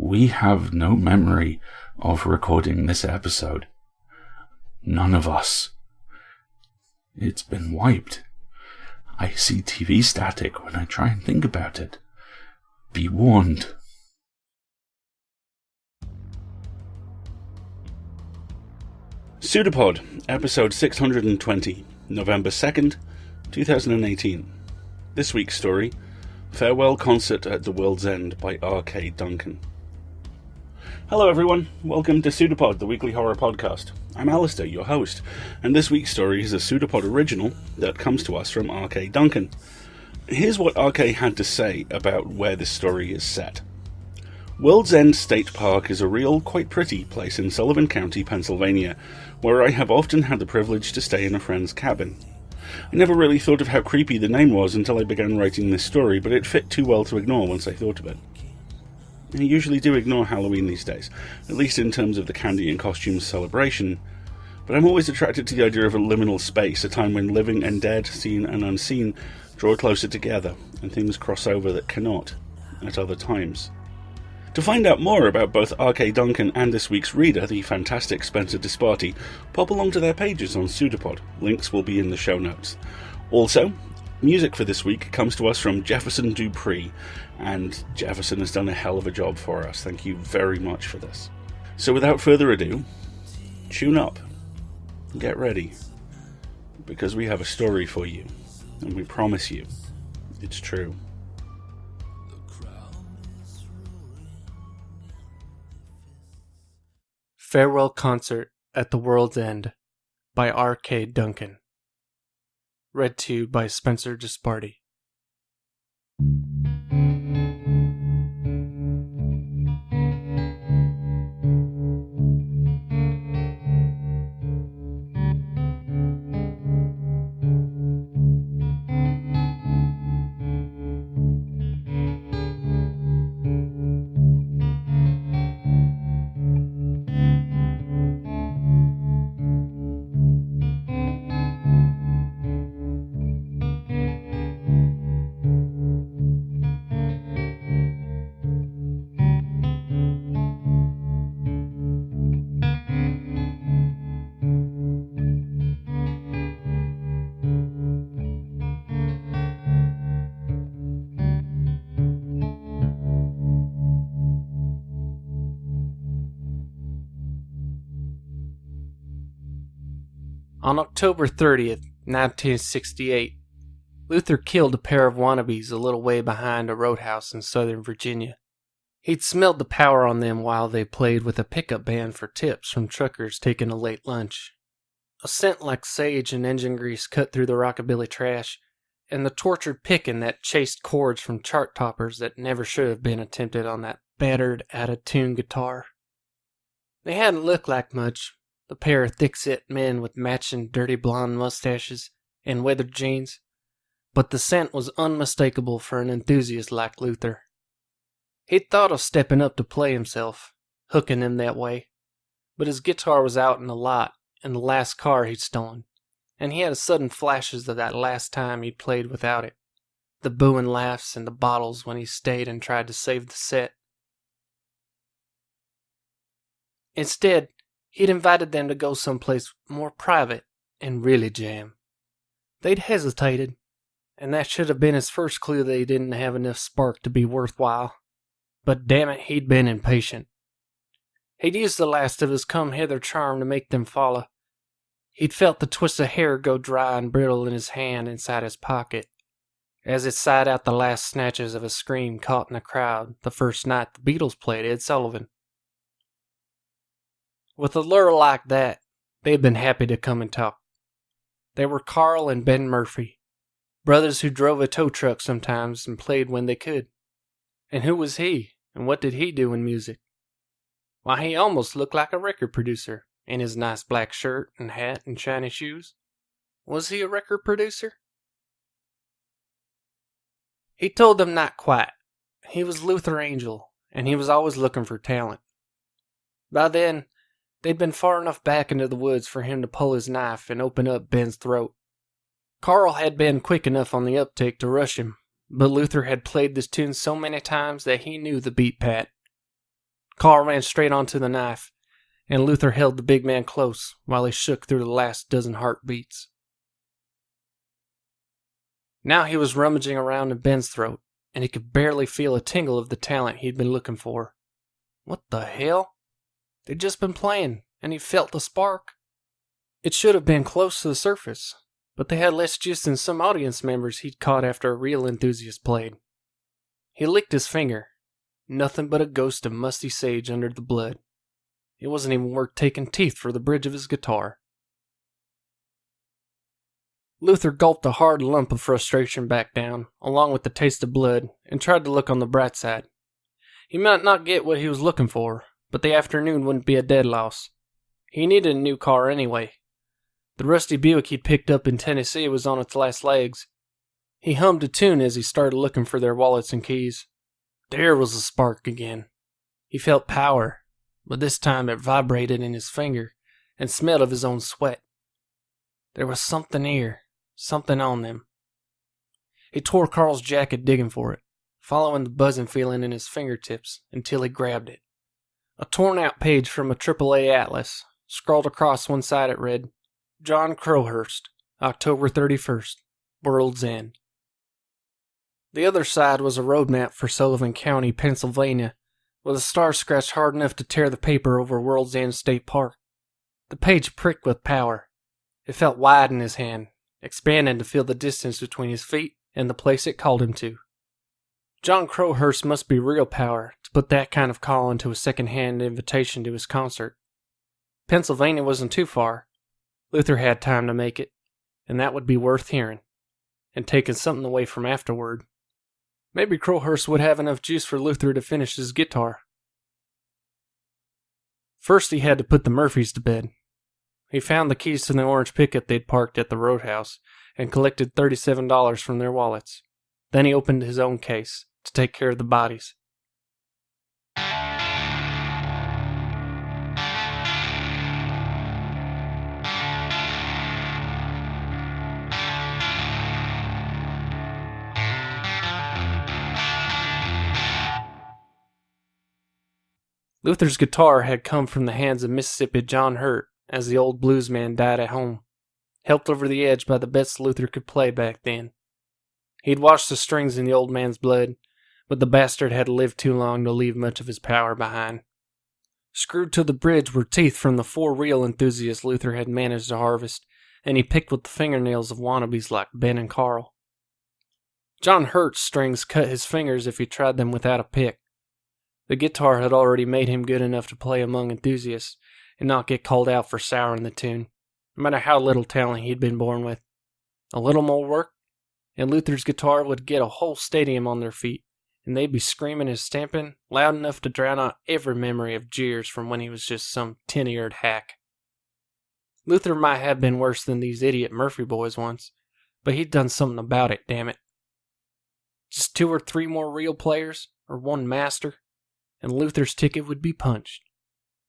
We have no memory of recording this episode. None of us. It's been wiped. I see TV static when I try and think about it. Be warned. PseudoPod, episode 620, November 2nd, 2018. This week's story, Farewell Concert at the World's End by R.K. Duncan. Hello everyone, welcome to PseudoPod, the weekly horror podcast. I'm Alasdair, your host, and this week's story is a PseudoPod original that comes to us from R.K. Duncan. Here's what R.K. had to say about where this story is set. World's End State Park is a real, quite pretty place in Sullivan County, Pennsylvania, where I have often had the privilege to stay in a friend's cabin. I never really thought of how creepy the name was until I began writing this story, but it fit too well to ignore once I thought of it. I usually do ignore Halloween these days, at least in terms of the candy and costumes celebration, but I'm always attracted to the idea of a liminal space, a time when living and dead, seen and unseen, draw closer together, and things cross over that cannot, at other times. To find out more about both R.K. Duncan and this week's reader, the fantastic Spencer Disparti, pop along to their pages on PseudoPod. Links will be in the show notes. Also, music for this week comes to us from Jefferson Dupree, and Jefferson has done a hell of a job for us. Thank you very much for this. So without further ado, tune up, get ready, because we have a story for you, and we promise you, it's true. Farewell Concert at the World's End by R.K. Duncan. Read to you by Spencer Disparti. On October 30th, 1968, Luther killed a pair of wannabes a little way behind a roadhouse in Southern Virginia. He'd smelled the power on them while they played with a pickup band for tips from truckers taking a late lunch. A scent like sage and engine grease cut through the rockabilly trash, and the tortured picking that chased chords from chart toppers that never should have been attempted on that battered, out-of-tune guitar. They hadn't looked like much. A pair of thickset men with matching dirty blonde mustaches and weathered jeans, but the scent was unmistakable for an enthusiast like Luther. He'd thought of stepping up to play himself, hooking them that way, but his guitar was out in the lot in the last car he'd stolen, and he had sudden flashes of that last time he'd played without it, the booing laughs and the bottles when he stayed and tried to save the set. Instead, he'd invited them to go someplace more private and really jam. They'd hesitated, and that should have been his first clue that he didn't have enough spark to be worthwhile. But damn it, he'd been impatient. He'd used the last of his come-hither charm to make them follow. He'd felt the twist of hair go dry and brittle in his hand inside his pocket, as it sighed out the last snatches of a scream caught in the crowd the first night the Beatles played Ed Sullivan. With a lure like that, they'd been happy to come and talk. They were Carl and Ben Murphy, brothers who drove a tow truck sometimes and played when they could. And who was he, and what did he do in music? Why, he almost looked like a record producer, in his nice black shirt and hat and shiny shoes. Was he a record producer? He told them not quite. He was Luther Angel, and he was always looking for talent. By then, they'd been far enough back into the woods for him to pull his knife and open up Ben's throat. Carl had been quick enough on the uptake to rush him, but Luther had played this tune so many times that he knew the beat pat. Carl ran straight onto the knife, and Luther held the big man close while he shook through the last dozen heartbeats. Now he was rummaging around in Ben's throat, and he could barely feel a tingle of the talent he'd been looking for. What the hell? They'd just been playing, and he felt the spark. It should have been close to the surface, but they had less juice than some audience members he'd caught after a real enthusiast played. He licked his finger. Nothing but a ghost of musty sage under the blood. It wasn't even worth taking teeth for the bridge of his guitar. Luther gulped a hard lump of frustration back down, along with the taste of blood, and tried to look on the bright side. He might not get what he was looking for, but the afternoon wouldn't be a dead loss. He needed a new car anyway. The rusty Buick he'd picked up in Tennessee was on its last legs. He hummed a tune as he started looking for their wallets and keys. There was a spark again. He felt power, but this time it vibrated in his finger and smelled of his own sweat. There was something here, something on them. He tore Carl's jacket digging for it, following the buzzing feeling in his fingertips until he grabbed it. A torn-out page from a AAA atlas. Scrawled across one side it read, John Crowhurst, October 31st, World's End. The other side was a road map for Sullivan County, Pennsylvania, with a star scratched hard enough to tear the paper over World's End State Park. The page pricked with power. It felt wide in his hand, expanding to feel the distance between his feet and the place it called him to. John Crowhurst must be real power to put that kind of call into a second-hand invitation to his concert. Pennsylvania wasn't too far. Luther had time to make it, and that would be worth hearing, and taking something away from afterward. Maybe Crowhurst would have enough juice for Luther to finish his guitar. First he had to put the Murphys to bed. He found the keys to the orange pickup they'd parked at the roadhouse, and collected $37 from their wallets. Then he opened his own case to take care of the bodies. Luther's guitar had come from the hands of Mississippi John Hurt as the old bluesman died at home, helped over the edge by the best Luther could play back then. He'd washed the strings in the old man's blood, but the bastard had lived too long to leave much of his power behind. Screwed to the bridge were teeth from the 4 real enthusiasts Luther had managed to harvest, and he picked with the fingernails of wannabes like Ben and Carl. John Hurt's strings cut his fingers if he tried them without a pick. The guitar had already made him good enough to play among enthusiasts and not get called out for souring the tune, no matter how little talent he'd been born with. A little more work, and Luther's guitar would get a whole stadium on their feet, and they'd be screaming and stamping loud enough to drown out every memory of jeers from when he was just some tin-eared hack. Luther might have been worse than these idiot Murphy boys once, but he'd done something about it, damn it. Just 2 or 3 more real players, or 1 master, and Luther's ticket would be punched.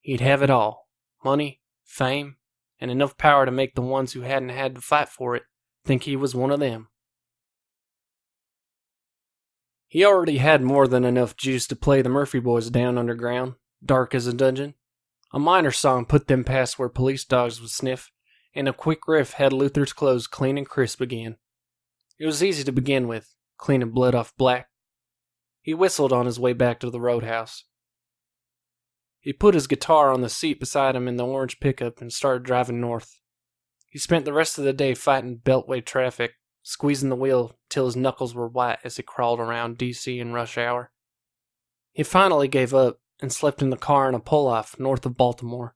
He'd have it all, money, fame, and enough power to make the ones who hadn't had to fight for it think he was one of them. He already had more than enough juice to play the Murphy boys down underground, dark as a dungeon. A minor song put them past where police dogs would sniff, and a quick riff had Luther's clothes clean and crisp again. It was easy to begin with, cleaning blood off black. He whistled on his way back to the roadhouse. He put his guitar on the seat beside him in the orange pickup and started driving north. He spent the rest of the day fighting beltway traffic, squeezing the wheel till his knuckles were white as he crawled around D.C. in rush hour. He finally gave up and slept in the car in a pull-off north of Baltimore.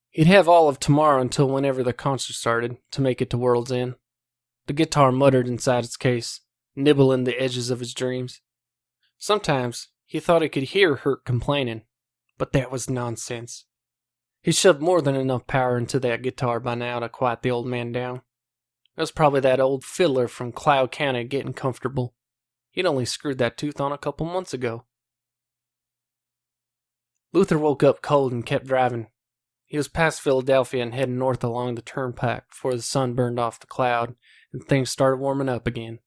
He'd have all of tomorrow until whenever the concert started to make it to World's End. The guitar muttered inside its case, nibbling the edges of his dreams. Sometimes he thought he could hear Hurt complaining, but that was nonsense. He shoved more than enough power into that guitar by now to quiet the old man down. It was probably that old fiddler from Cloud County getting comfortable. He'd only screwed that tooth on a couple months ago. Luther woke up cold and kept driving. He was past Philadelphia and heading north along the turnpike before the sun burned off the cloud and things started warming up again.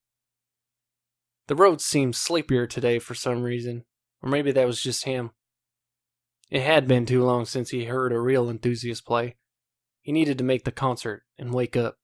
The road seemed sleepier today for some reason, or maybe that was just him. It had been too long since he heard a real Enthusiast play. He needed to make the concert and wake up.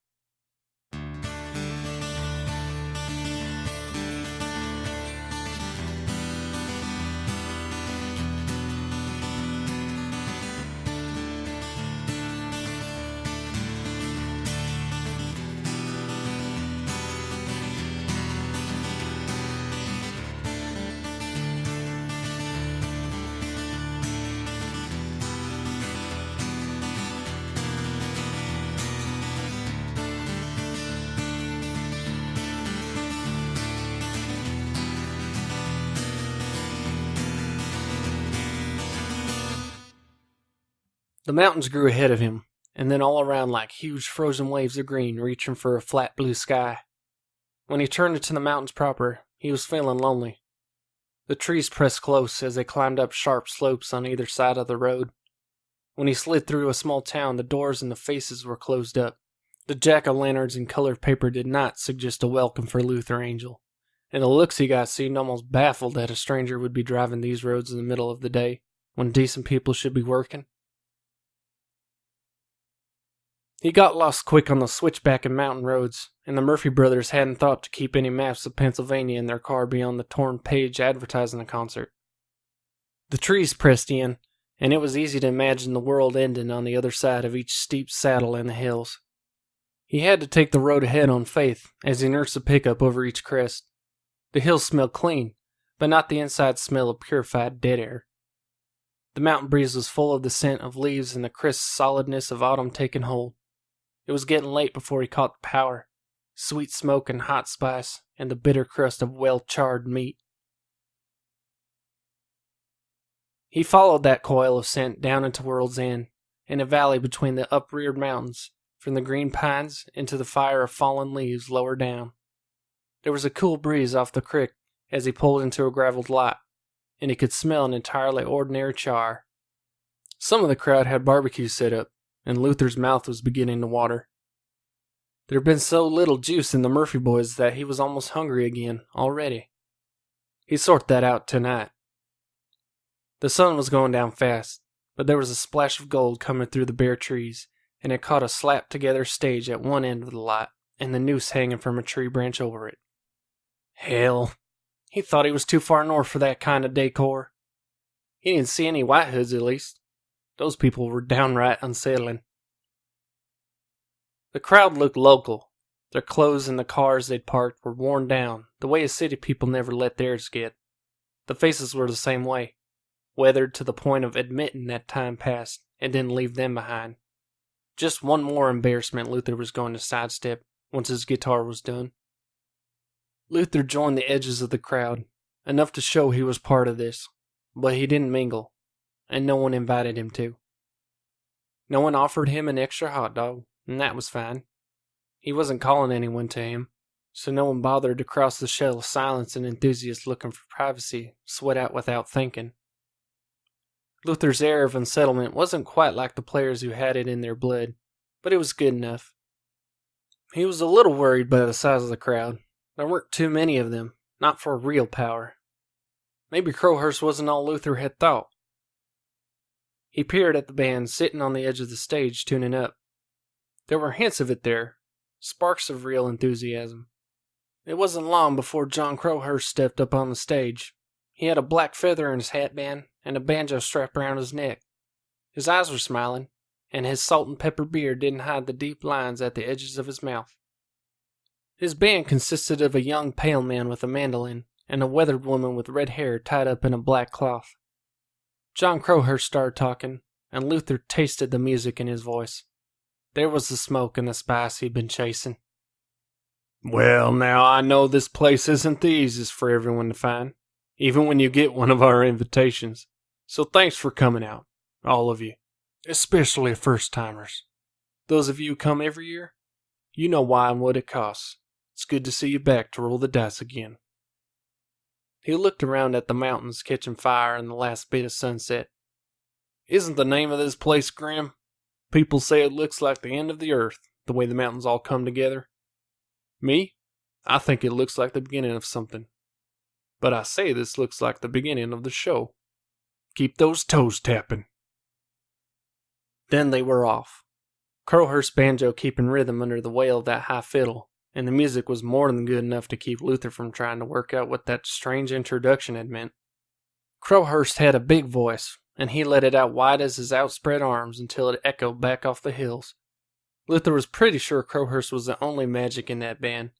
The mountains grew ahead of him, and then all around like huge frozen waves of green reaching for a flat blue sky. When he turned into the mountains proper, he was feeling lonely. The trees pressed close as they climbed up sharp slopes on either side of the road. When he slid through a small town, the doors and the faces were closed up. The jack-o'-lanterns and colored paper did not suggest a welcome for Luther Angel, and the looks he got seemed almost baffled that a stranger would be driving these roads in the middle of the day, when decent people should be working. He got lost quick on the switchback and mountain roads, and the Murphy brothers hadn't thought to keep any maps of Pennsylvania in their car beyond the torn page advertising the concert. The trees pressed in, and it was easy to imagine the world ending on the other side of each steep saddle in the hills. He had to take the road ahead on faith as he nursed the pickup over each crest. The hills smelled clean, but not the inside smell of purified dead air. The mountain breeze was full of the scent of leaves and the crisp solidness of autumn taking hold. It was getting late before he caught the power, sweet smoke and hot spice, and the bitter crust of well-charred meat. He followed that coil of scent down into World's End, in a valley between the upreared mountains, from the green pines into the fire of fallen leaves lower down. There was a cool breeze off the creek as he pulled into a graveled lot, and he could smell an entirely ordinary char. Some of the crowd had barbecues set up, and Luther's mouth was beginning to water. There had been so little juice in the Murphy boys that he was almost hungry again already. He'd sort that out tonight. The sun was going down fast, but there was a splash of gold coming through the bare trees, and it caught a slapped-together stage at one end of the lot, and the noose hanging from a tree branch over it. Hell, he thought he was too far north for that kind of decor. He didn't see any White Hoods, at least. Those people were downright unsettling. The crowd looked local. Their clothes and the cars they'd parked were worn down, the way a city people never let theirs get. The faces were the same way, weathered to the point of admitting that time passed and didn't leave them behind. Just one more embarrassment Luther was going to sidestep once his guitar was done. Luther joined the edges of the crowd, enough to show he was part of this, but he didn't mingle, and no one invited him to. No one offered him an extra hot dog, and that was fine. He wasn't calling anyone to him, so no one bothered to cross the shell of silence an enthusiast looking for privacy sweat out without thinking. Luther's air of unsettlement wasn't quite like the players who had it in their blood, but it was good enough. He was a little worried by the size of the crowd. There weren't too many of them, not for real power. Maybe Crowhurst wasn't all Luther had thought. He peered at the band sitting on the edge of the stage tuning up. There were hints of it there, sparks of real enthusiasm. It wasn't long before John Crowhurst stepped up on the stage. He had a black feather in his hatband and a banjo strapped around his neck. His eyes were smiling, and his salt and pepper beard didn't hide the deep lines at the edges of his mouth. His band consisted of a young pale man with a mandolin and a weathered woman with red hair tied up in a black cloth. John Crowhurst started talking, and Luther tasted the music in his voice. There was the smoke and the spice he'd been chasing. Well, now I know this place isn't the easiest for everyone to find, even when you get one of our invitations. So thanks for coming out, all of you, especially first-timers. Those of you who come every year, you know why and what it costs. It's good to see you back to roll the dice again. He looked around at the mountains catching fire in the last bit of sunset. Isn't the name of this place grim? People say it looks like the end of the earth, the way the mountains all come together. Me? I think it looks like the beginning of something. But I say this looks like the beginning of the show. Keep those toes tapping." Then they were off. Crowhurst's banjo keeping rhythm under the wail of that high fiddle, and the music was more than good enough to keep Luther from trying to work out what that strange introduction had meant. Crowhurst had a big voice, and he let it out wide as his outspread arms until it echoed back off the hills. Luther was pretty sure Crowhurst was the only magic in that band,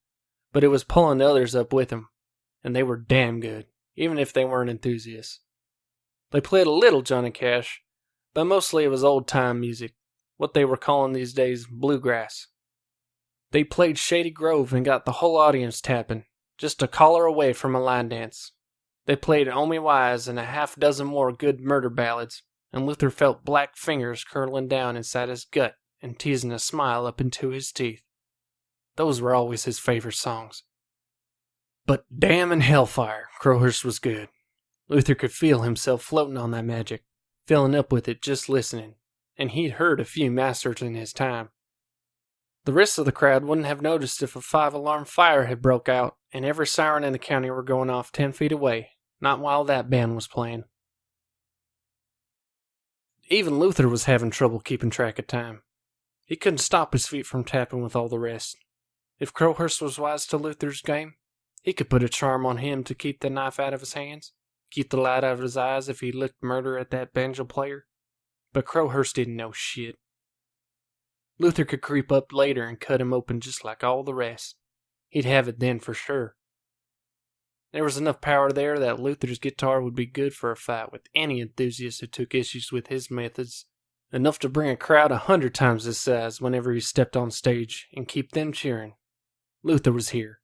but it was pulling the others up with him, and they were damn good, even if they weren't enthusiasts. They played a little Johnny Cash, but mostly it was old-time music, what they were calling these days bluegrass. They played Shady Grove and got the whole audience tapping, just a caller away from a line dance. They played Omi Wise and a half-dozen more good murder ballads, and Luther felt black fingers curling down inside his gut and teasing a smile up into his teeth. Those were always his favorite songs. But damn and hellfire, Crowhurst was good. Luther could feel himself floating on that magic, filling up with it just listening, and he'd heard a few masters in his time. The rest of the crowd wouldn't have noticed if a 5-alarm fire had broke out and every siren in the county were going off 10 feet away, not while that band was playing. Even Luther was having trouble keeping track of time. He couldn't stop his feet from tapping with all the rest. If Crowhurst was wise to Luther's game, he could put a charm on him to keep the knife out of his hands, keep the light out of his eyes if he looked murder at that banjo player. But Crowhurst didn't know shit. Luther could creep up later and cut him open just like all the rest. He'd have it then for sure. There was enough power there that Luther's guitar would be good for a fight with any enthusiast who took issues with his methods. Enough to bring a crowd 100 times his size whenever he stepped on stage and keep them cheering. Luther was here.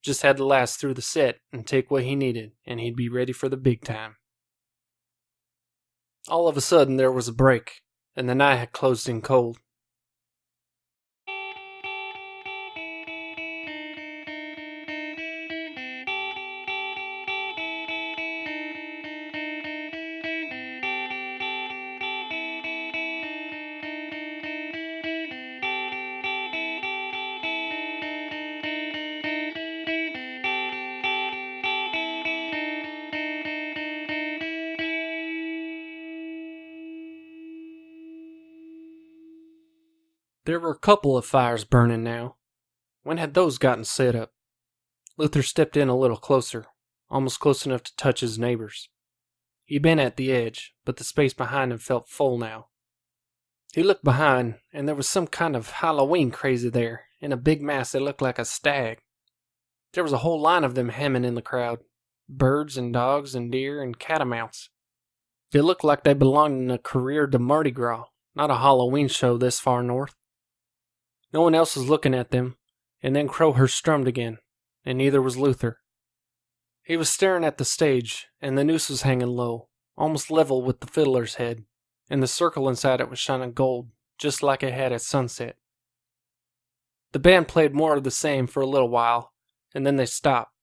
Just had to last through the set and take what he needed, and he'd be ready for the big time. All of a sudden there was a break, and the night had closed in cold. There were a couple of fires burning now. When had those gotten set up? Luther stepped in a little closer, almost close enough to touch his neighbors. He'd been at the edge, but the space behind him felt full now. He looked behind, and there was some kind of Halloween crazy there, in a big mass that looked like a stag. There was a whole line of them hemming in the crowd, birds and dogs and deer and catamounts. It looked like they belonged in a career de Mardi Gras, not a Halloween show this far north. No one else was looking at them, and then Crowhurst strummed again, and neither was Luther. He was staring at the stage, and the noose was hanging low, almost level with the fiddler's head, and the circle inside it was shining gold, just like it had at sunset. The band played more of the same for a little while, and then they stopped.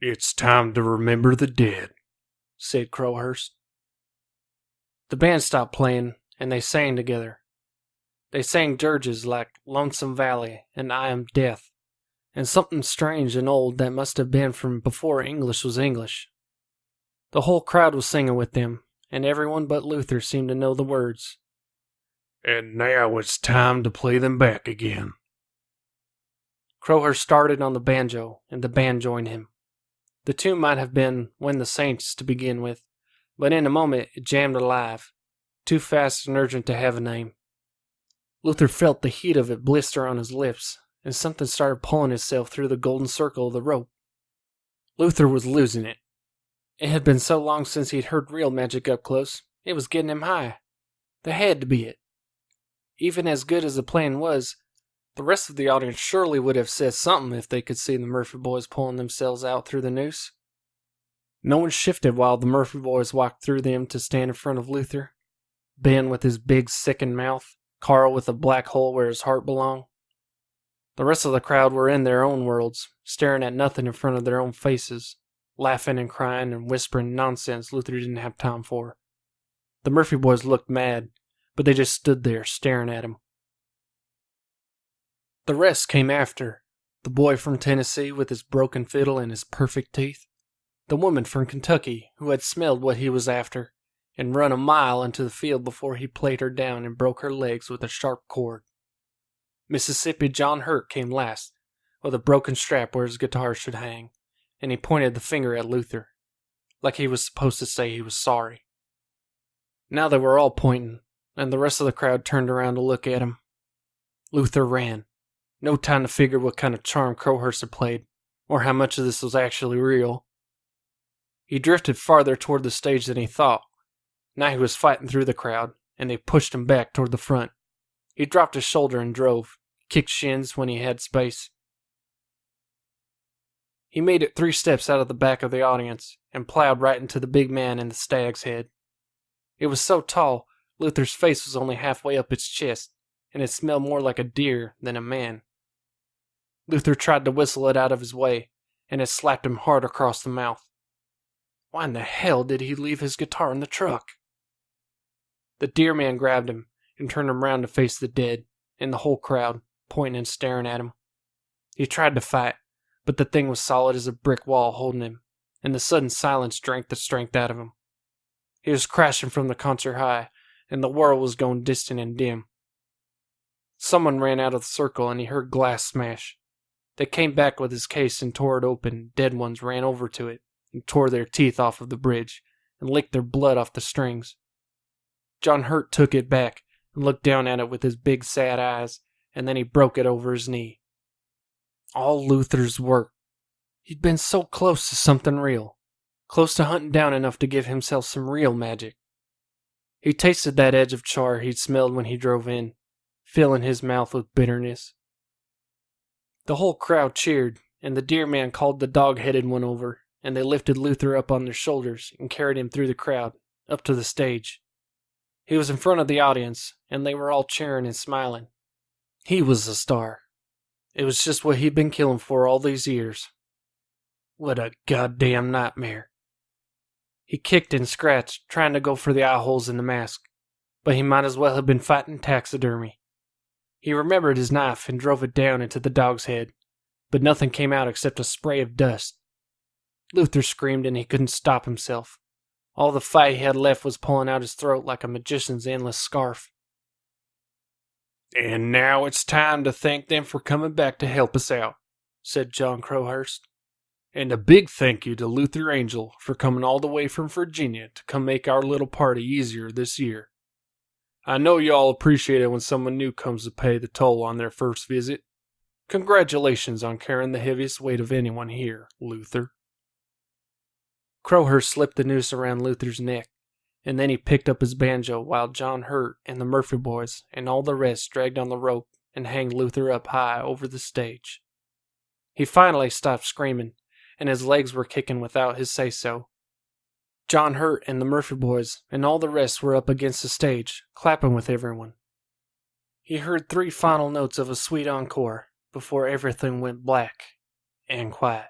"It's time to remember the dead," said Crowhurst. The band stopped playing, and they sang together. They sang dirges like Lonesome Valley and I Am Death, and something strange and old that must have been from before English was English. The whole crowd was singing with them, and everyone but Luther seemed to know the words. "And now it's time to play them back again." Crowhurst started on the banjo, and the band joined him. The tune might have been When the Saints to begin with, but in a moment it jammed alive, too fast and urgent to have a name. Luther felt the heat of it blister on his lips, and something started pulling itself through the golden circle of the rope. Luther was losing it. It had been so long since he'd heard real magic up close, it was getting him high. That had to be it. Even as good as the plan was, the rest of the audience surely would have said something if they could see the Murphy boys pulling themselves out through the noose. No one shifted while the Murphy boys walked through them to stand in front of Luther. Ben with his big sickened mouth, Carl with a black hole where his heart belonged. The rest of the crowd were in their own worlds, staring at nothing in front of their own faces, laughing and crying and whispering nonsense Luther didn't have time for. The Murphy boys looked mad, but they just stood there staring at him. The rest came after. The boy from Tennessee with his broken fiddle and his perfect teeth. The woman from Kentucky who had smelled what he was after and run a mile into the field before he played her down and broke her legs with a sharp cord. Mississippi John Hurt came last, with a broken strap where his guitar should hang, and he pointed the finger at Luther, like he was supposed to say he was sorry. Now they were all pointing, and the rest of the crowd turned around to look at him. Luther ran. No time to figure what kind of charm Crowhurst had played, or how much of this was actually real. He drifted farther toward the stage than he thought. Now he was fighting through the crowd, and they pushed him back toward the front. He dropped his shoulder and drove, kicked shins when he had space. He made it 3 steps out of the back of the audience, and plowed right into the big man in the stag's head. It was so tall, Luther's face was only halfway up its chest, and it smelled more like a deer than a man. Luther tried to whistle it out of his way, and it slapped him hard across the mouth. Why in the hell did he leave his guitar in the truck? The deer man grabbed him and turned him round to face the dead, and the whole crowd, pointing and staring at him. He tried to fight, but the thing was solid as a brick wall holding him, and the sudden silence drank the strength out of him. He was crashing from the concert high, and the world was going distant and dim. Someone ran out of the circle, and he heard glass smash. They came back with his case and tore it open. Dead ones ran over to it and tore their teeth off of the bridge and licked their blood off the strings. John Hurt took it back and looked down at it with his big sad eyes, and then he broke it over his knee. All Luther's work. He'd been so close to something real, close to hunting down enough to give himself some real magic. He tasted that edge of char he'd smelled when he drove in, filling his mouth with bitterness. The whole crowd cheered, and the deer man called the dog-headed one over, and they lifted Luther up on their shoulders and carried him through the crowd, up to the stage. He was in front of the audience, and they were all cheering and smiling. He was a star. It was just what he'd been killing for all these years. What a goddamn nightmare. He kicked and scratched, trying to go for the eye holes in the mask, but he might as well have been fighting taxidermy. He remembered his knife and drove it down into the dog's head, but nothing came out except a spray of dust. Luther screamed and he couldn't stop himself. All the fight he had left was pulling out his throat like a magician's endless scarf. "And now it's time to thank them for coming back to help us out," said John Crowhurst. "And a big thank you to Luther Angel for coming all the way from Virginia to come make our little party easier this year. I know you all appreciate it when someone new comes to pay the toll on their first visit. Congratulations on carrying the heaviest weight of anyone here, Luther." Crowhurst slipped the noose around Luther's neck, and then he picked up his banjo while John Hurt and the Murphy boys and all the rest dragged on the rope and hanged Luther up high over the stage. He finally stopped screaming, and his legs were kicking without his say-so. John Hurt and the Murphy boys and all the rest were up against the stage, clapping with everyone. He heard 3 final notes of a sweet encore before everything went black and quiet.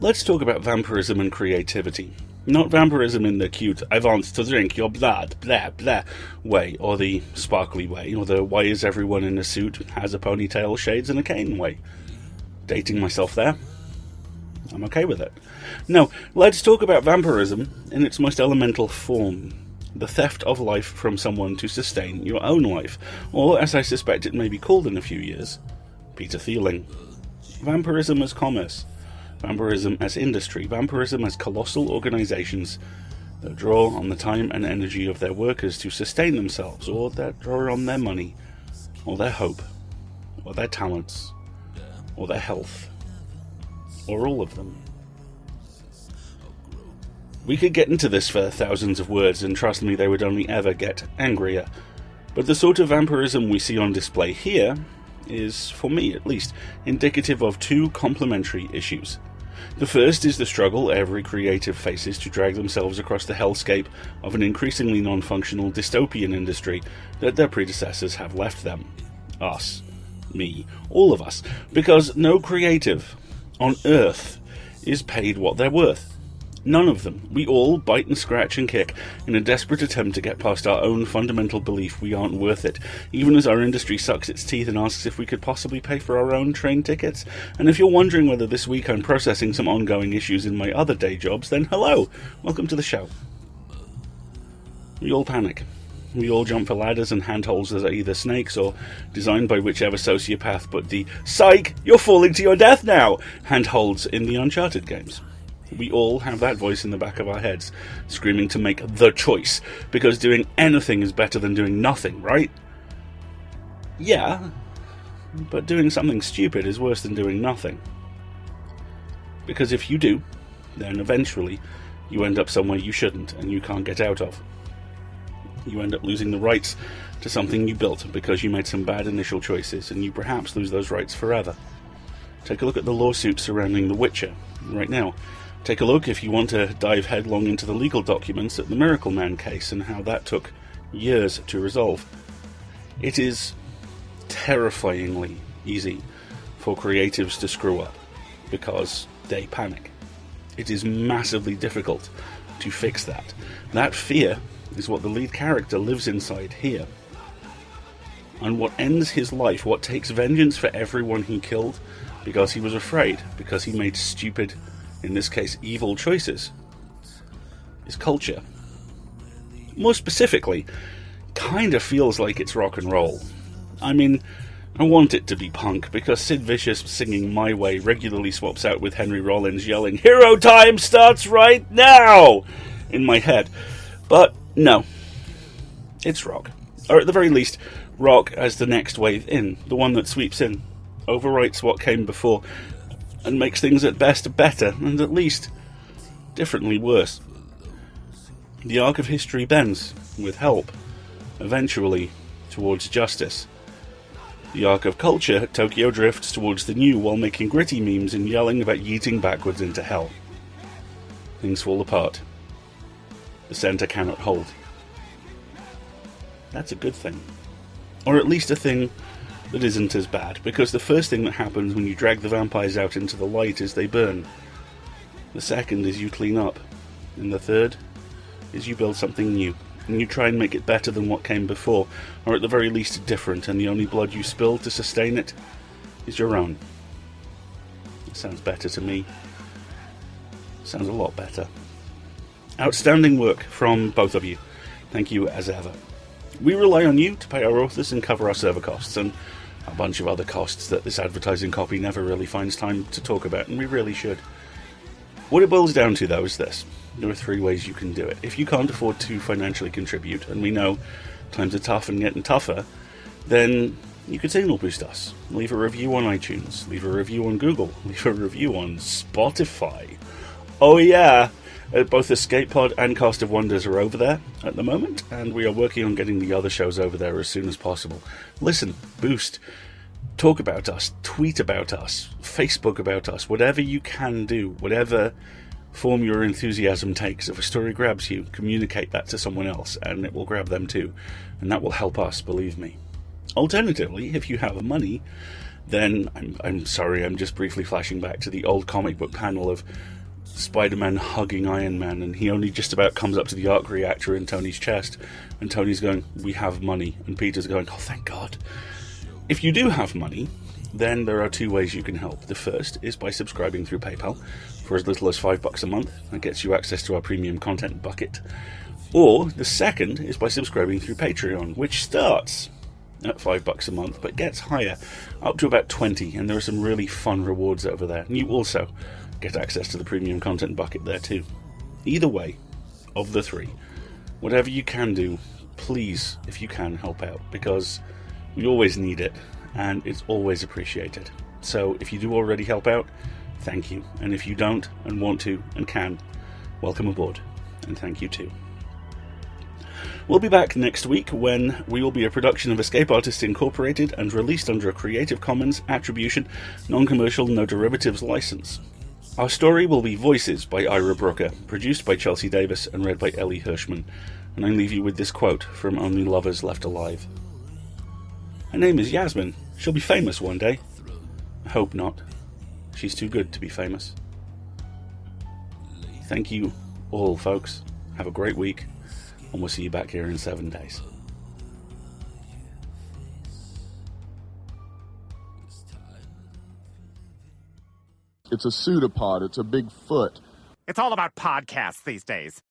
Let's talk about vampirism and creativity. Not vampirism in the cute, I want to drink your blood, blah blah way, or the sparkly way, or the why is everyone in a suit, has a ponytail, shades, and a cane way. Dating myself there. I'm okay with it. No, let's talk about vampirism in its most elemental form. The theft of life from someone to sustain your own life. Or, as I suspect it may be called in a few years, Peter Thieling. Vampirism as commerce, vampirism as industry, vampirism as colossal organizations that draw on the time and energy of their workers to sustain themselves, or that draw on their money, or their hope, or their talents, or their health, or all of them. We could get into this for thousands of words, and trust me, they would only ever get angrier. But the sort of vampirism we see on display here is, for me at least, indicative of two complementary issues. The first is the struggle every creative faces to drag themselves across the hellscape of an increasingly non-functional dystopian industry that their predecessors have left them. Us. Me. All of us. Because no creative on Earth is paid what they're worth. None of them. We all bite and scratch and kick in a desperate attempt to get past our own fundamental belief we aren't worth it, even as our industry sucks its teeth and asks if we could possibly pay for our own train tickets. And if you're wondering whether this week I'm processing some ongoing issues in my other day jobs, then hello! Welcome to the show. We all panic. We all jump for ladders and handholds that are either snakes or designed by whichever sociopath put the "Psych! You're falling to your death now!" handholds in the Uncharted games. We all have that voice in the back of our heads, screaming to make the choice, because doing anything is better than doing nothing, right? Yeah, but doing something stupid is worse than doing nothing. Because if you do, then eventually you end up somewhere you shouldn't and you can't get out of. You end up losing the rights to something you built because you made some bad initial choices, and you perhaps lose those rights forever. Take a look at the lawsuits surrounding The Witcher right now. Take a look, if you want to dive headlong into the legal documents, at the Miracle Man case and how that took years to resolve. It is terrifyingly easy for creatives to screw up because they panic. It is massively difficult to fix that. That fear is what the lead character lives inside here. And what ends his life, what takes vengeance for everyone he killed because he was afraid, because he made stupid, in this case evil choices, is culture. More specifically, kind of feels like it's rock and roll. I mean, I want it to be punk, because Sid Vicious singing My Way regularly swaps out with Henry Rollins yelling, "Hero time starts right now!" in my head. But no, it's rock. Or at the very least, rock as the next wave in, the one that sweeps in, overwrites what came before, and makes things at best better, and at least differently worse. The arc of history bends, with help, eventually towards justice. The arc of culture, Tokyo drifts towards the new while making gritty memes and yelling about yeeting backwards into hell. Things fall apart. The centre cannot hold. That's a good thing. Or at least a thing that isn't as bad, because the first thing that happens when you drag the vampires out into the light is they burn. The second is you clean up. And the third is you build something new. And you try and make it better than what came before, or at the very least different, and the only blood you spill to sustain it is your own. It sounds better to me. Sounds a lot better. Outstanding work from both of you. Thank you as ever. We rely on you to pay our authors and cover our server costs, and a bunch of other costs that this advertising copy never really finds time to talk about, and we really should. What it boils down to, though, is this. There are three ways you can do it. If you can't afford to financially contribute, and we know times are tough and getting tougher, then you could signal boost us. Leave a review on iTunes, leave a review on Google, leave a review on Spotify. Oh yeah! Both Escape Pod and Cast of Wonders are over there at the moment, and we are working on getting the other shows over there as soon as possible. Listen, boost, talk about us, tweet about us, Facebook about us, whatever you can do, whatever form your enthusiasm takes. If a story grabs you, communicate that to someone else, and it will grab them too, and that will help us, believe me. Alternatively, if you have money, then I'm sorry, I'm just briefly flashing back to the old comic book panel of Spider-Man hugging Iron Man, and he only just about comes up to the arc reactor in Tony's chest, and Tony's going, "We have money," and Peter's going, "Oh, thank God." If you do have money, then there are two ways you can help. The first is by subscribing through PayPal for as little as $5 a month. That gets you access to our premium content bucket. Or the second is by subscribing through Patreon, which starts at $5 a month, but gets higher, up to about 20, and there are some really fun rewards over there. And you also get access to the premium content bucket there too. Either way, of the three, whatever you can do, please, if you can, help out, because we always need it, and it's always appreciated. So if you do already help out, thank you. And if you don't, and want to, and can, welcome aboard, and thank you too. We'll be back next week when we will be a production of Escape Artists Incorporated and released under a Creative Commons Attribution, Non-Commercial, No Derivatives license. Our story will be Voices by Ira Brooker, produced by Chelsea Davis and read by Ellie Hirschman, and I leave you with this quote from Only Lovers Left Alive. Her name is Yasmin. She'll be famous one day. I hope not. She's too good to be famous. Thank you all, folks. Have a great week, and we'll see you back here in 7 days. It's a PseudoPod. It's a big foot. It's all about podcasts these days.